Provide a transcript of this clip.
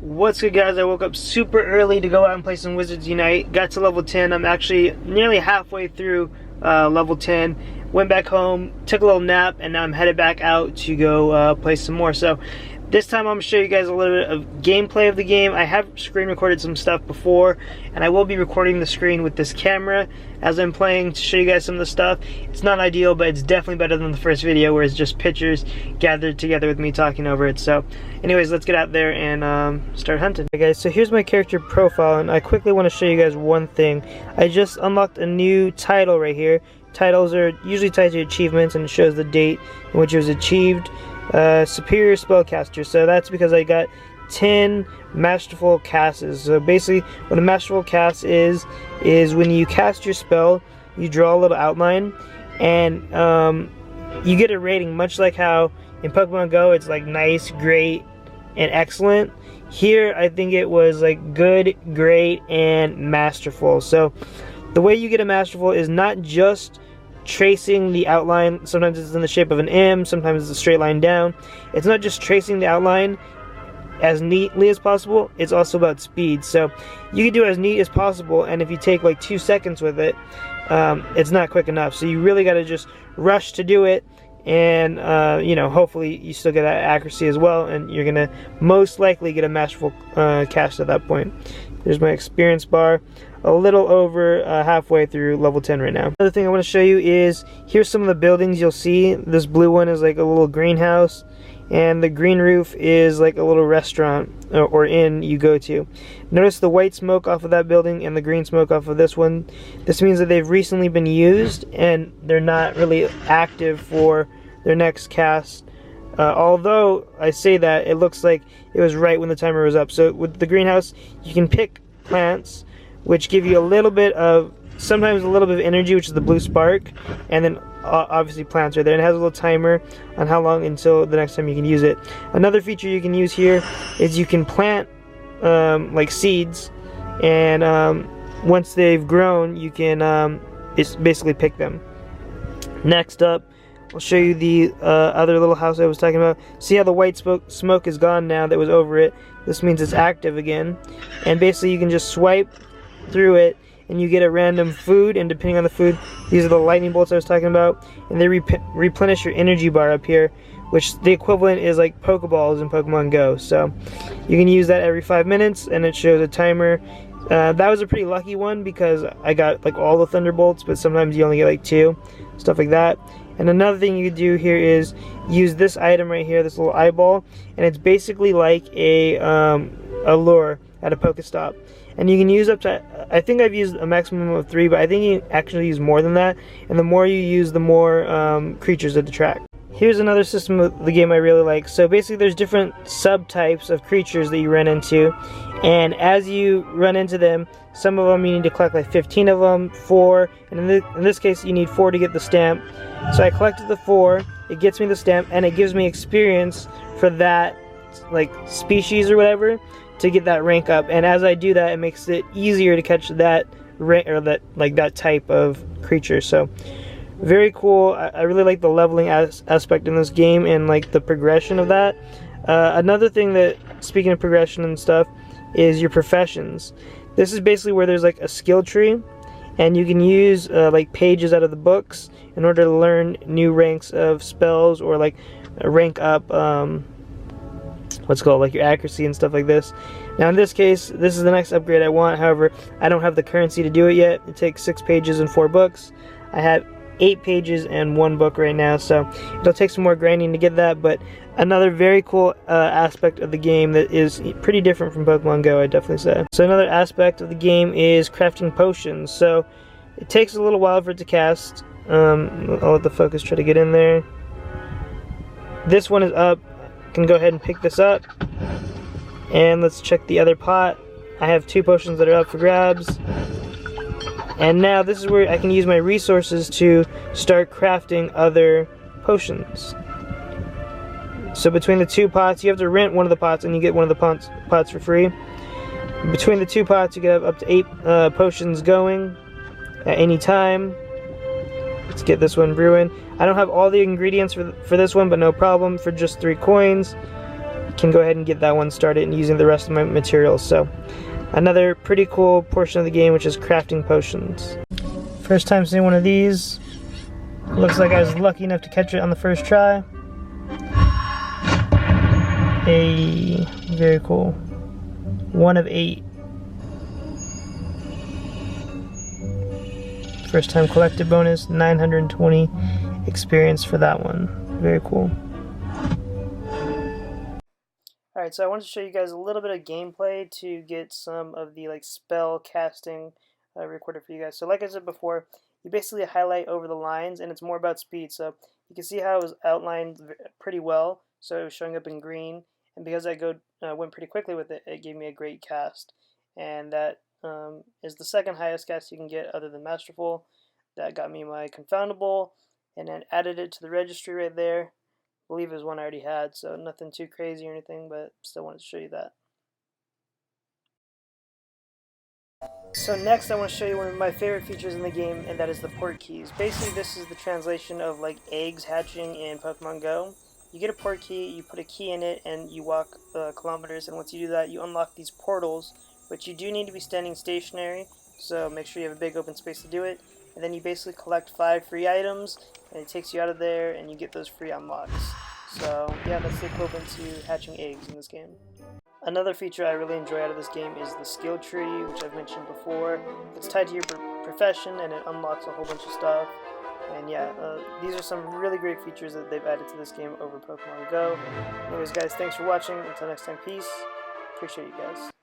What's good, guys? I woke up super early to go out and play some Wizards Unite. Got to level 10. I'm actually nearly halfway through level 10. Went back home, took a little nap, and now I'm headed back out to go play some more. So this time I'm going to show you guys a little bit of gameplay of the game. I have screen recorded some stuff before, and I will be recording the screen with this camera as I'm playing to show you guys some of the stuff. It's not ideal, but it's definitely better than the first video where it's just pictures gathered together with me talking over it. So anyways, let's get out there and start hunting. Okay, guys, so here's my character profile, and I quickly want to show you guys one thing. I just unlocked a new title right here. Titles are usually tied to achievements, and it shows the date in which it was achieved. Superior Spellcaster, so that's because I got 10 masterful casts. So basically what a masterful cast is when you cast your spell, you draw a little outline, and you get a rating, much like how in Pokemon Go it's like nice, great, and excellent. Here I think it was like good, great, and masterful. So the way you get a masterful is not just tracing the outline. Sometimes it's in the shape of an M, sometimes it's a straight line down. It's not just tracing the outline as neatly as possible, it's also about speed. So you can do it as neat as possible, and if you take like 2 seconds with it, it's not quick enough. So you really got to just rush to do it, and you know, hopefully you still get that accuracy as well, and you're gonna most likely get a masterful cast at that point. There's my experience bar. A little over halfway through level 10 right now. Another thing I want to show you is, here's some of the buildings you'll see. This blue one is like a little greenhouse, and the green roof is like a little restaurant or inn you go to. Notice the white smoke off of that building and the green smoke off of this one. This means that they've recently been used and they're not really active for their next cast. Although I say that, it looks like it was right when the timer was up. So with the greenhouse, you can pick plants which give you a little bit of, sometimes a little bit of energy, which is the blue spark, and then obviously plants are there, and it has a little timer on how long until the next time you can use it. Another feature you can use here is you can plant like seeds, and once they've grown, you can basically pick them. Next up, I'll show you the other little house I was talking about. See how the white smoke is gone now that was over it? This means it's active again, and basically you can just swipe through it and you get a random food, and depending on the food, these are the lightning bolts I was talking about, and they replenish your energy bar up here, which the equivalent is like Pokeballs in Pokemon Go. So you can use that every 5 minutes, and it shows a timer. That was a pretty lucky one because I got like all the Thunderbolts, but sometimes you only get like 2, stuff like that. And another thing you could do here is use this item right here, this little eyeball, and it's basically like a lure at a Pokestop. And you can use up to, I think I've used a maximum of 3, but I think you actually use more than that. And the more you use, the more creatures it attracts. Here's another system of the game I really like. So basically there's different subtypes of creatures that you run into, and as you run into them, some of them you need to collect like 15 of them, 4, and in this case you need 4 to get the stamp. So I collected the 4, it gets me the stamp, and it gives me experience for that like species or whatever to get that rank up. And as I do that, it makes it easier to catch that rank, or that type of creature. So very cool. I really like the leveling aspect in this game and like the progression of that. Another thing that, speaking of progression and stuff, is your professions. This is basically where there's like a skill tree, and you can use like pages out of the books in order to learn new ranks of spells, or like rank up what's called like your accuracy and stuff like this. Now in this case, this is the next upgrade I want. However, I don't have the currency to do it yet. It takes 6 pages and 4 books. I have 8 pages and 1 book right now, so it'll take some more grinding to get that. But another very cool aspect of the game that is pretty different from Pokemon Go, I definitely say. So another aspect of the game is crafting potions. So it takes a little while for it to cast. I'll let the focus try to get in there. This one is up. I can go ahead and pick this up, and let's check the other pot. I have 2 potions that are up for grabs. And now this is where I can use my resources to start crafting other potions. So between the 2 pots, you have to rent one of the pots, and you get one of the pots for free. Between the 2 pots, you can have up to 8 potions going at any time. Let's get this one brewing. I don't have all the ingredients for this one, but no problem. For just 3 coins, can go ahead and get that one started and using the rest of my materials. So another pretty cool portion of the game, which is crafting potions. First time seeing one of these. Looks like I was lucky enough to catch it on the first try. Hey, very cool. 1 of 8. First time collected bonus, 920 experience for that one. Very cool. Alright, so I wanted to show you guys a little bit of gameplay to get some of the spell casting recorded for you guys. So like I said before, you basically highlight over the lines and it's more about speed. So you can see how it was outlined pretty well. So it was showing up in green, and because I went pretty quickly with it, it gave me a great cast. And that is the second highest cast you can get other than Masterful. That got me my Confoundable, and then added it to the registry right there. I believe it was one I already had, so nothing too crazy or anything, but still wanted to show you that. So next I want to show you one of my favorite features in the game, and that is the port keys. Basically this is the translation of like eggs hatching in Pokemon Go. You get a port key, you put a key in it, and you walk kilometers, and once you do that you unlock these portals, which you do need to be standing stationary, so make sure you have a big open space to do it. And then you basically collect 5 free items, and it takes you out of there, and you get those free unlocks. So yeah, that's the equivalent to hatching eggs in this game. Another feature I really enjoy out of this game is the skill tree, which I've mentioned before. It's tied to your profession, and it unlocks a whole bunch of stuff. And yeah, these are some really great features that they've added to this game over Pokemon Go. Anyways guys, thanks for watching. Until next time, peace. Appreciate you guys.